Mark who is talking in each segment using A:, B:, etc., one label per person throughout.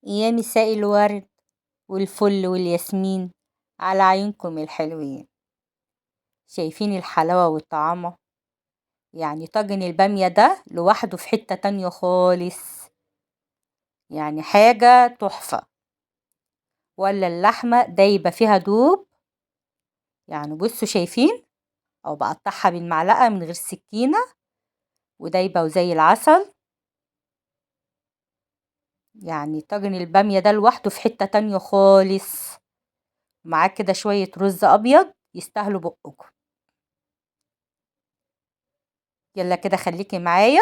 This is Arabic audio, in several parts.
A: يا مساء الورد والفل والياسمين على عيونكم الحلوين. شايفين الحلاوة والطعامة؟ يعني طاجن البامية ده لوحده في حتة تانية خالص، يعني حاجة تحفة. ولا اللحمة دايبة فيها دوب، يعني بصوا شايفين؟ او بقطعها بالمعلقة من غير سكينة ودايبة وزي العسل. يعني طاجن البامية ده لوحده في حتة تانية خالص، معاه كده شوية رز أبيض يستاهلوا بقكم. يلا كده خليكي معايا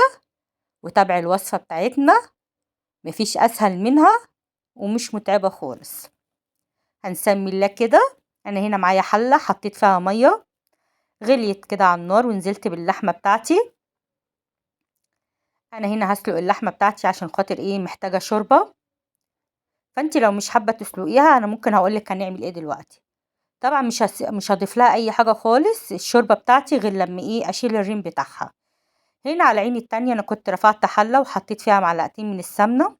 A: وتابعي الوصفة بتاعتنا، مفيش أسهل منها ومش متعبة خالص. هنسمي الله كده. أنا هنا معايا حلة حطيت فيها مية غليت كده على النار ونزلت باللحمة بتاعتي. أنا هنا هسلق اللحمة بتاعتي عشان خاطر إيه، محتاجة شوربة. فأنتي لو مش حابة تسلقيها أنا ممكن هقولك هنعمل إيه دلوقتي. طبعا مش هضيف لها أي حاجة خالص الشوربة بتاعتي غير لما إيه أشيل الريم بتاعها. هنا على عيني التانية أنا كنت رفعت حلة وحطيت فيها معلقتين من السمنة،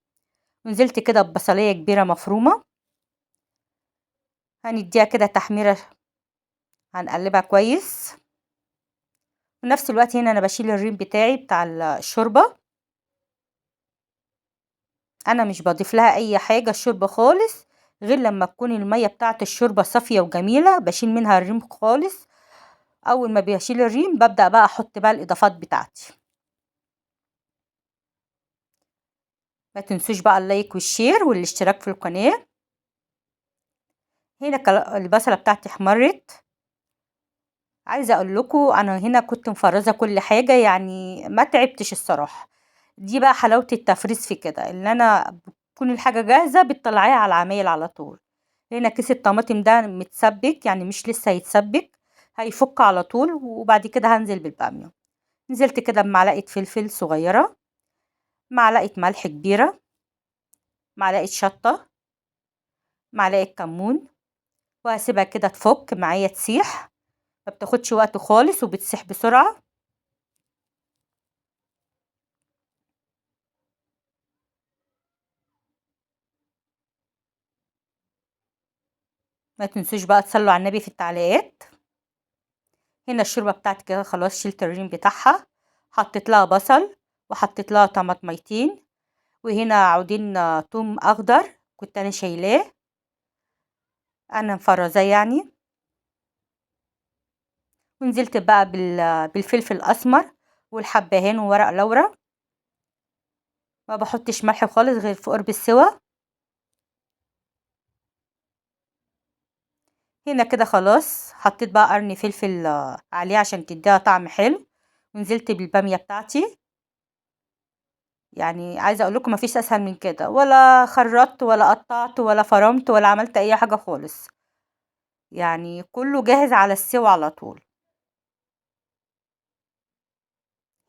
A: ونزلت كده ببصلية كبيرة مفرومة. هنديها كده تحميرة، هنقلبها كويس. في نفس الوقت هنا انا بشيل الريم بتاعي بتاع الشوربة. انا مش بضيف لها اي حاجة الشوربة خالص غير لما تكون المية بتاعت الشوربة صافية وجميلة بشيل منها الريم خالص. اول ما بشيل الريم ببدأ بقى احط بقى الاضافات بتاعتي. ما تنسوش بقى اللايك والشير والاشتراك في القناة. هنا البصلة بتاعتي احمرت. عايزة اقول لكم انا هنا كنت مفرزة كل حاجة، يعني ما تعبتش الصراحة. دي بقى حلاوة التفريز في كده، ان انا بتكون الحاجة جاهزة بتطلعيها على العمايل على طول. هنا كيس الطماطم ده متسبك، يعني مش لسه هيتسبك، هيفك على طول. وبعد كده هنزل بالبامية. نزلت كده بمعلقة فلفل صغيرة، معلقة ملح كبيرة، معلقة شطة، معلقة كمون. وهسيبها كده تفك معايا تسيح، ما بتاخدش وقت خالص وبتسيح بسرعة. ما تنسوش بقى تصلوا على النبي في التعليقات. هنا الشوربة بتاعتي كده خلاص شلت الريم بتاعها، حطيت لها بصل وحطيت لها طماطميتين، وهنا عودين توم اخضر كنت انا شايلاه، انا مفرزاه يعني. ونزلت بقى بالفلفل الاسمر والحبهان وورق لورا. ما بحطش ملح خالص غير في قرب السوا. هنا كده خلاص حطيت بقى قرن فلفل عليه عشان تديها طعم حلو. ونزلت بالبامية بتاعتي. يعني عايزه اقول لكم مفيش اسهل من كده، ولا خرطت ولا قطعت ولا فرمت ولا عملت اي حاجه خالص، يعني كله جاهز على السوا على طول.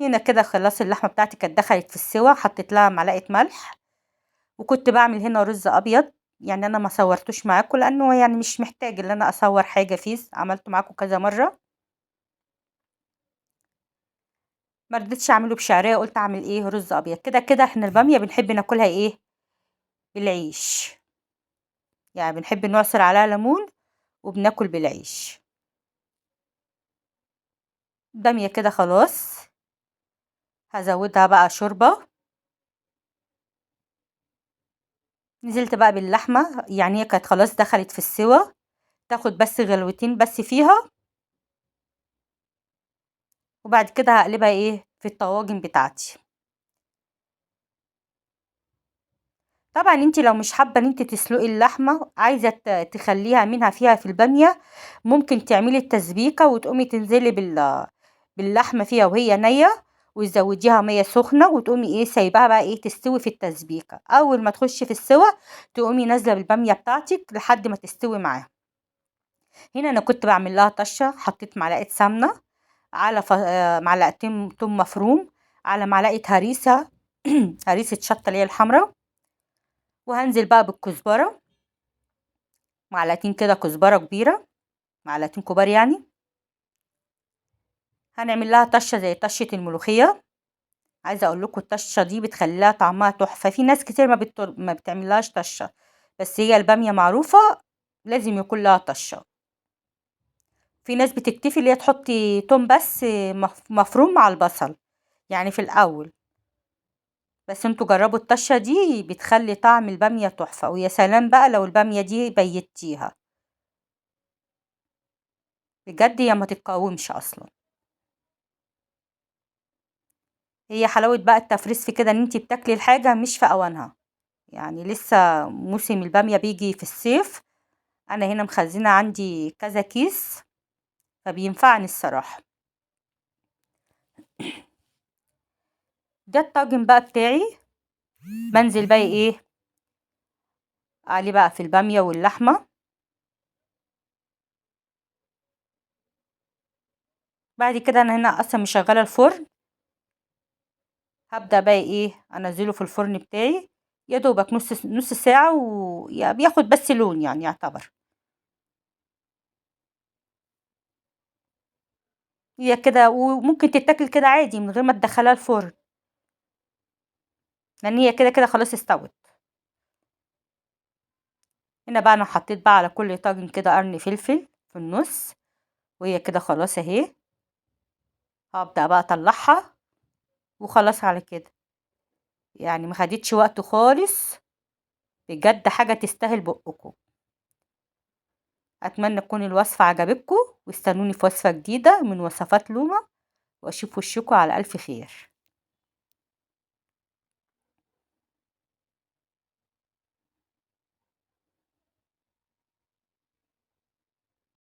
A: هنا كده خلاص اللحمه بتاعتي كانت دخلت في السوا، حطيت لها معلقه ملح. وكنت بعمل هنا رز ابيض، يعني انا ما صورتوش معاكم لانه يعني مش محتاج ان انا اصور حاجه فيه، عملته معاكم كذا مره. ما رضيتش اعمله بشعريه، قلت اعمل ايه رز ابيض. كده كده احنا الباميه بنحب ناكلها ايه، بالعيش. يعني بنحب نعصر عليها ليمون وبناكل بالعيش. باميه كده خلاص هزودها بقى شوربه. نزلت بقى باللحمه، يعني هي كانت خلاص دخلت في السوا، تاخد بس غلوتين بس فيها. وبعد كده هقلبها ايه في الطواجن بتاعتي. طبعا انت لو مش حابه ان انت تسلقي اللحمه، عايزه تخليها منها فيها في الباميه، ممكن تعملي التسبيكه وتقومي تنزلي باللحمه فيها وهي نيه، وتزوديها ميه سخنه وتقومي ايه سايباها بقى ايه تستوي في التسبيكه. اول ما تخش في السوا تقومي نازله بالباميه بتاعتك لحد ما تستوي معاها. هنا انا كنت بعمل لها طشه، حطيت معلقه سمنه على معلقتين توم مفروم، على معلقه هريسه هريسه شطه اللي هي الحمراء. وهنزل بقى بالكزبره، معلقتين كده كزبره كبيره، معلقتين كبار يعني. هنعمل لها طشه زي طشه الملوخيه. عايزة اقول لكم الطشة دي بتخلي لها طعمها تحفة. في ناس كتير ما بتعملهاش طشة، بس هي البامية معروفة لازم يكون لها طشة. في ناس بتكتفي اللي هي تحطي توم بس مفروم مع البصل يعني في الاول. بس انتوا جربوا الطشة دي بتخلي طعم البامية تحفة، ويا سلام بقى لو البامية دي بيتيها، بجد هي ما تتقاومش اصلا. هي حلاوة بقى التفريز في كده ان انتي بتاكلي الحاجة مش في اوانها. يعني لسه موسم البامية بيجي في الصيف، انا هنا مخزنة عندي كذا كيس فبينفعني الصراحة. ده الطاجن بقى بتاعي. بنزل بقى ايه عليه بقى في البامية واللحمة. بعد كده انا هنا اصلا مشغلة الفرن، هبدأ بقى ايه انزله في الفرن بتاعي. يا دوبك نص ساعة وبياخد بس لون يعني يعتبر. هي كده وممكن تتاكل كده عادي من غير ما تدخلها الفرن، لان هي كده كده خلاص استوت. هنا بقى انا حطيت بقى على كل طاجن كده قرن فلفل في النص، وهي كده خلاص اهي. هبدأ بقى اطلعها وخلاص على كده. يعني ما خدتش وقت خالص، بجد حاجة تستاهل بقكم. اتمنى تكون الوصفة عجبتكم، واستنوني في وصفة جديدة من وصفات لومة، واشوف وشكم على الف خير.